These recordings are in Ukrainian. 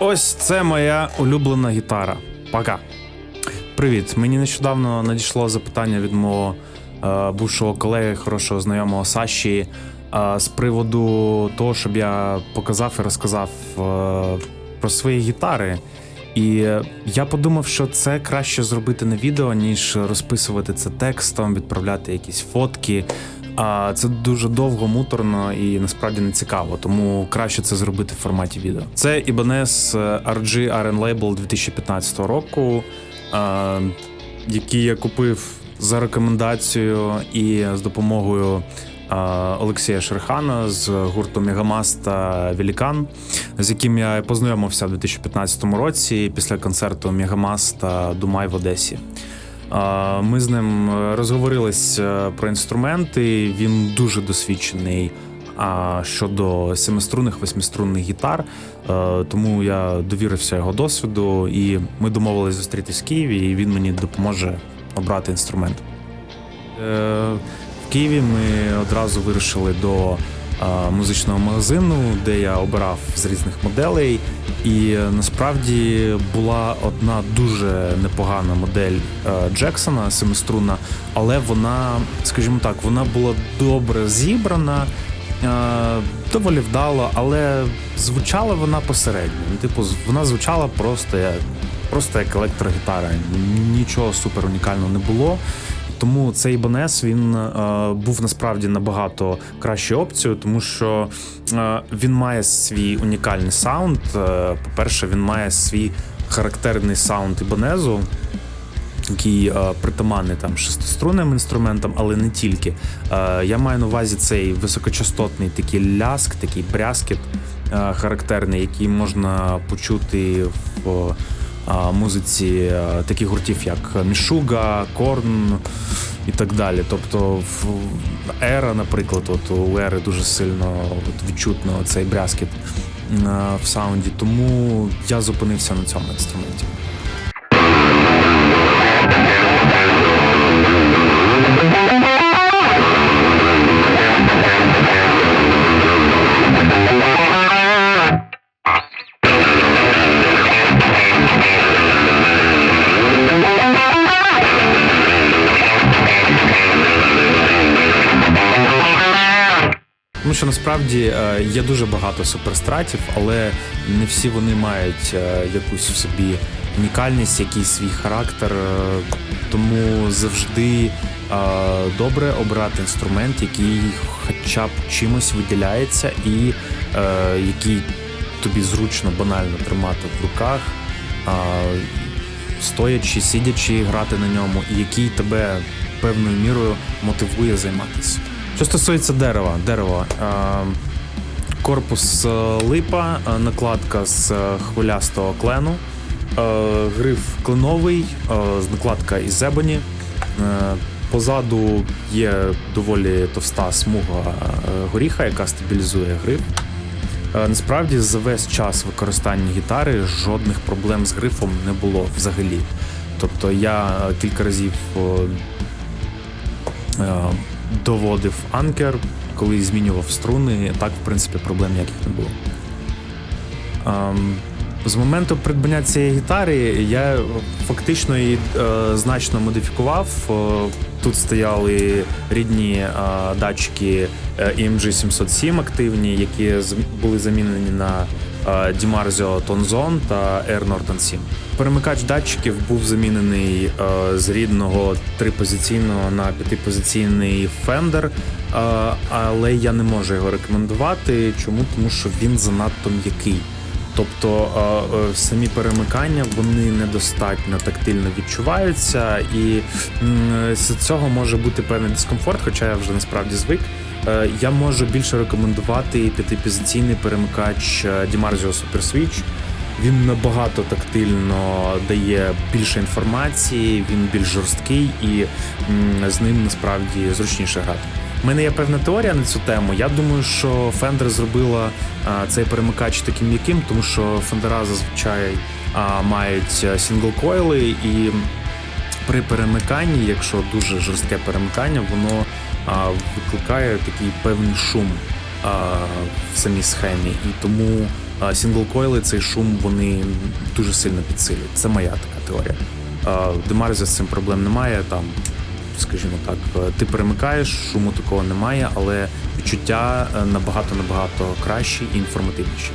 ось це моя улюблена гітара. Пока. Привіт. Мені нещодавно надійшло запитання від мого бувшого колеги, хорошого знайомого Саші, з приводу того, щоб я показав і розказав про свої гітари. І я подумав, що це краще зробити на відео, ніж розписувати це текстом, відправляти якісь фотки. Це дуже довго, муторно і насправді не цікаво, тому краще це зробити в форматі відео. Це Ibanez RG Iron Label 2015 року, який я купив за рекомендацією і з допомогою Олексія Шерхана з гурту Мегамаст та Великан, з яким я познайомився в 2015 році після концерту Мегамаст та Думай в Одесі. Ми з ним розговорились про інструменти, він дуже досвідчений щодо семиструнних, восьмиструнних гітар, тому я довірився його досвіду, і ми домовились зустрітись в Києві, і він мені допоможе обрати інструмент. В Києві ми одразу вирушили до музичного магазину, де я обирав з різних моделей, і насправді була одна дуже непогана модель Джексона, семиструнна, але вона, скажімо так, вона була добре зібрана, доволі вдало, але звучала вона посередньо. Типу, вона звучала просто як електрогітара, нічого супер унікального не було. Тому цей Ibanez, він був насправді набагато кращою опцією, тому що він має свій унікальний саунд. По-перше, він має свій характерний саунд Ibanez, який притаманний там шестиструнним інструментам, але не тільки. Я маю на увазі цей високочастотний такий ляск, такий брязкіт характерний, який можна почути в музиці таких гуртів, як Мішуга, Корн і так далі. Тобто в Ера, наприклад, у Ери дуже сильно відчутно цей брязкіт в саунді, тому я зупинився на цьому інструменті. Тому що насправді є дуже багато суперстратів, але не всі вони мають якусь в собі унікальність, якийсь свій характер. Тому завжди добре обрати інструмент, який хоча б чимось виділяється і який тобі зручно, банально тримати в руках, стоячи, сидячи, грати на ньому, і який тебе певною мірою мотивує займатися. Що стосується дерева, корпус липа, накладка з хвилястого клену, гриф кленовий, накладка із ебоні. Позаду є доволі товста смуга горіха, яка стабілізує гриф. Насправді, за весь час використання гітари жодних проблем з грифом не було взагалі. Тобто я кілька разів доводив анкер, коли змінював струни, так, в принципі, проблем ніяких не було. З моменту придбання цієї гітари я фактично її значно модифікував. Тут стояли рідні датчики EMG 707 активні, які були замінені на DiMarzio Tonzone та Air Norton 7. Перемикач датчиків був замінений з рідного 3-позиційного на 5-позиційний Fender, але я не можу його рекомендувати. Чому? Тому що він занадто м'який. Тобто самі перемикання, вони недостатньо тактильно відчуваються, і з цього може бути певний дискомфорт, хоча я вже насправді звик. Я можу більше рекомендувати 5-позиційний перемикач DiMarzio Super Switch. Він набагато тактильно дає більше інформації, він більш жорсткий і з ним насправді зручніше грати. У мене є певна теорія на цю тему. Я думаю, що Fender зробила цей перемикач таким м'яким, тому що Fender зазвичай мають сингл-койли, і при перемиканні, якщо дуже жорстке перемикання, воно викликає такий певний шум в самій схемі. І тому Сінглкойли цей шум вони дуже сильно підсилюють. Це моя така теорія. Демарзі з цим проблем немає, там, скажімо так, ти перемикаєш, шуму такого немає, але відчуття набагато кращі і інформативніші.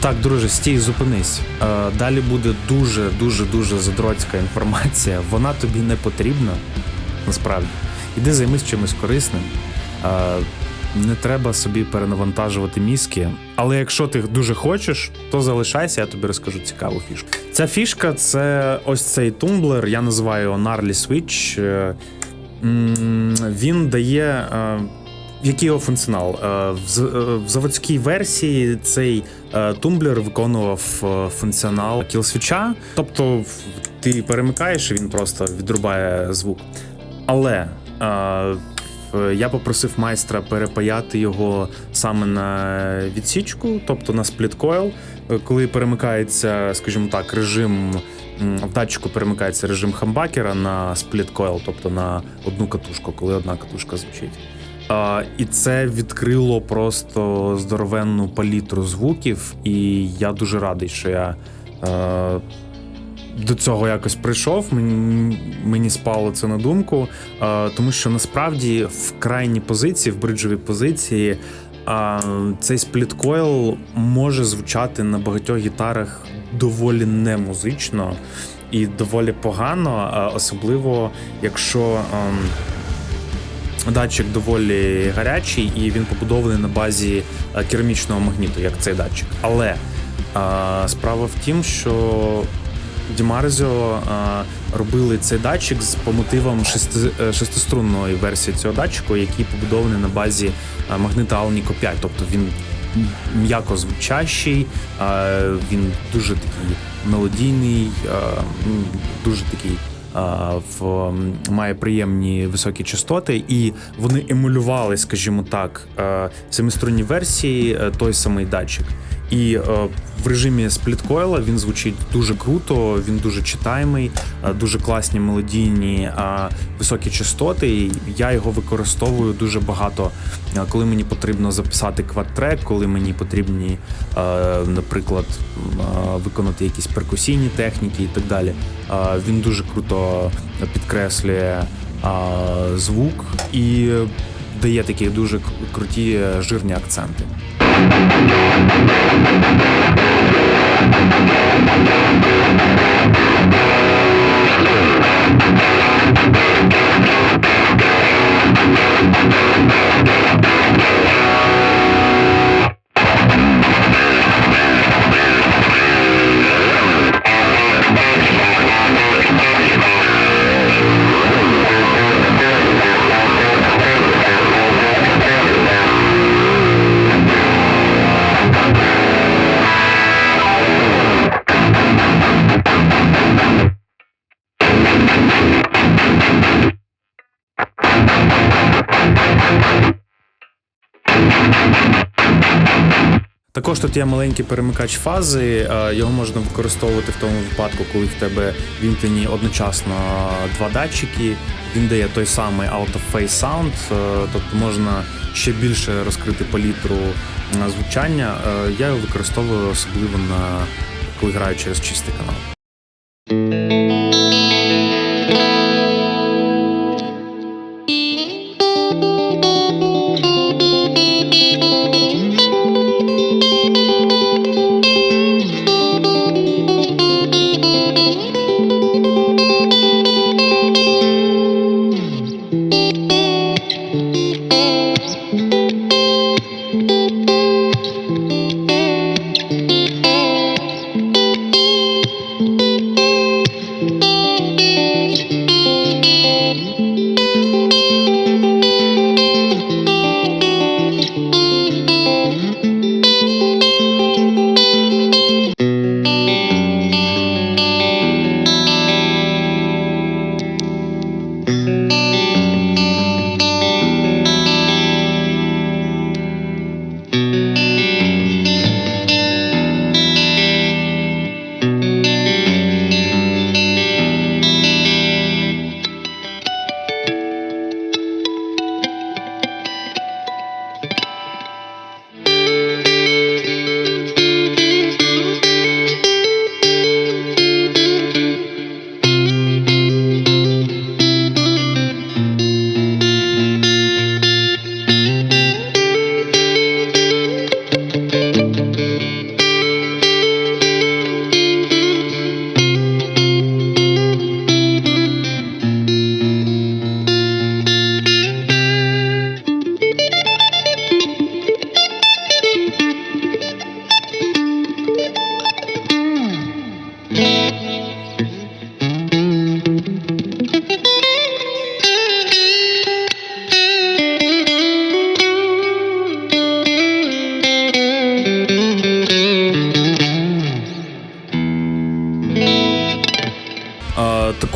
Так, друже, стій, зупинись. Далі буде дуже задротська інформація. Вона тобі не потрібна, насправді. Іди займись чимось корисним. Не треба собі перенавантажувати мізки. Але якщо ти дуже хочеш, то залишайся, я тобі розкажу цікаву фішку. Ця фішка – це ось цей тумблер, я називаю його Gnarly Switch. Він дає... Який його функціонал? В заводській версії цей тумблер виконував функціонал кілсвіча, тобто ти перемикаєш і він просто відрубає звук. Але я попросив майстра перепаяти його саме на відсічку, тобто на спліткойл, коли перемикається, скажімо так, режим, в датчику перемикається режим хамбакера на спліткойл, тобто на одну катушку, коли одна катушка звучить. І це відкрило просто здоровенну палітру звуків, і я дуже радий, що я до цього якось прийшов, мені спало це на думку, тому що насправді в крайній позиції, в бриджовій позиції, цей спліткойл може звучати на багатьох гітарах доволі немузично і доволі погано, особливо якщо датчик доволі гарячий і він побудований на базі керамічного магніту, як цей датчик. Але справа в тім, що Дімарзіо робили цей датчик по мотивам шестиструнної версії цього датчику, який побудований на базі магнита Alnico 5. Тобто він м'яко звучащий, він дуже такий мелодійний, дуже такий має приємні високі частоти, і вони емулювали, скажімо так, в семиструнній версії той самий датчик. І в режимі спліткойла він звучить дуже круто, він дуже читаємий, дуже класні мелодійні високі частоти. І я його використовую дуже багато, коли мені потрібно записати квад-трек, коли мені потрібні, наприклад, виконати якісь перкусійні техніки і так далі. Він дуже круто підкреслює звук і дає такі дуже круті жирні акценти. Також тут є маленький перемикач фази, його можна використовувати в тому випадку, коли в тебе вімкнені одночасно два датчики, він дає той самий out of phase sound, тобто можна ще більше розкрити палітру звучання. Я його використовую особливо коли граю через чистий канал.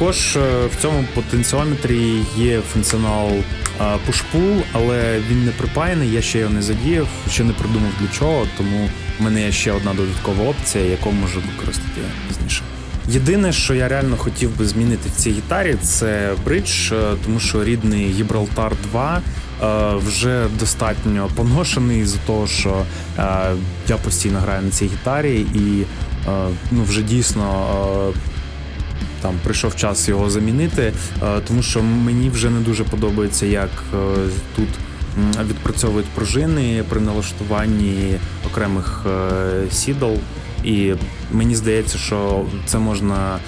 Також в цьому потенціометрі є функціонал push-pull, але він не припаяний, я ще його не задіяв, ще не придумав для чого, тому в мене є ще одна додаткова опція, яку можу використати пізніше. Єдине, що я реально хотів би змінити в цій гітарі, це бридж, тому що рідний Gibraltar 2 вже достатньо поношений з-за того, що я постійно граю на цій гітарі і вже дійсно там прийшов час його замінити, тому що мені вже не дуже подобається, як тут відпрацьовують пружини при налаштуванні окремих сідал. І мені здається, що це можна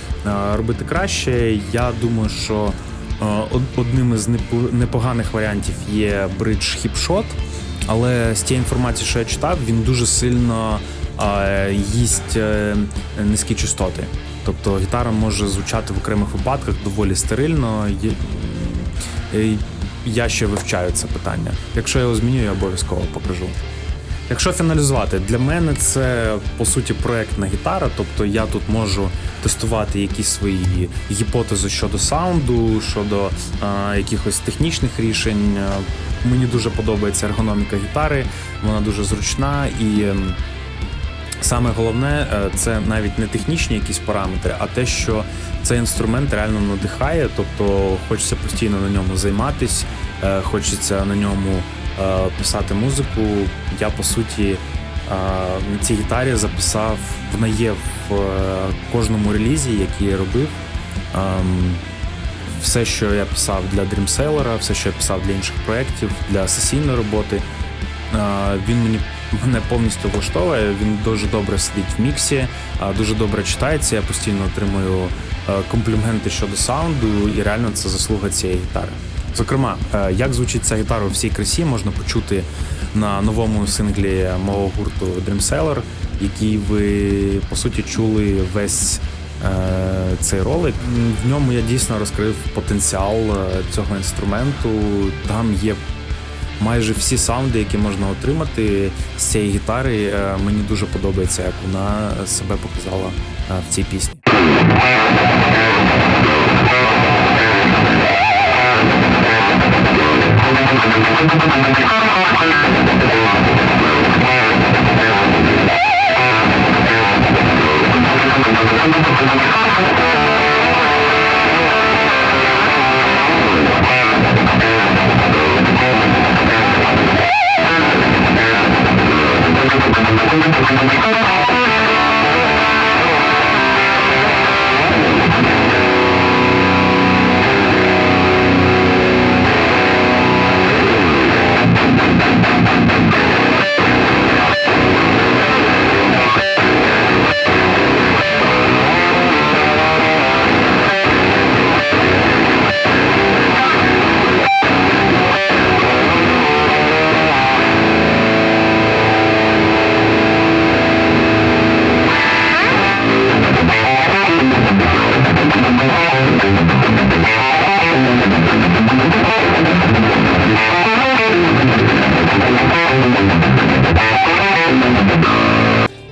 робити краще. Я думаю, що одним із непоганих варіантів є бридж хіпшот, але з тієї інформації, що я читав, він дуже сильно їсть низькі частоти. Тобто гітара може звучати в окремих випадках доволі стерильно. Я ще вивчаю це питання. Якщо я його зміню, я обов'язково покажу. Якщо фіналізувати, для мене це, по суті, проєктна гітара, тобто я тут можу тестувати якісь свої гіпотези щодо саунду, щодо якихось технічних рішень. Мені дуже подобається ергономіка гітари, вона дуже зручна і саме головне – це навіть не технічні якісь параметри, а те, що цей інструмент реально надихає, тобто хочеться постійно на ньому займатись, хочеться на ньому писати музику. Я, по суті, на цій гітарі записав, вона є в кожному релізі, який я робив. Все, що я писав для Dreamsailor, все, що я писав для інших проєктів, для сесійної роботи, він мене повністю влаштовує, він дуже добре сидить в міксі, дуже добре читається, я постійно отримую компліменти щодо саунду, і реально це заслуга цієї гітари. Зокрема, як звучить ця гітара у всій красі, можна почути на новому синглі мого гурту Dreamsailor, який ви, по суті, чули весь цей ролик. В ньому я дійсно розкрив потенціал цього інструменту. Там є майже всі саунди, які можна отримати з цієї гітари. Мені дуже подобається, як вона себе показала в цій пісні.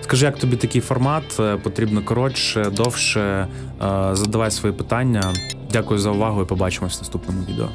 Скажи, як тобі такий формат? Потрібно коротше, довше? Задавай свої питання. Дякую за увагу і побачимось в наступному відео.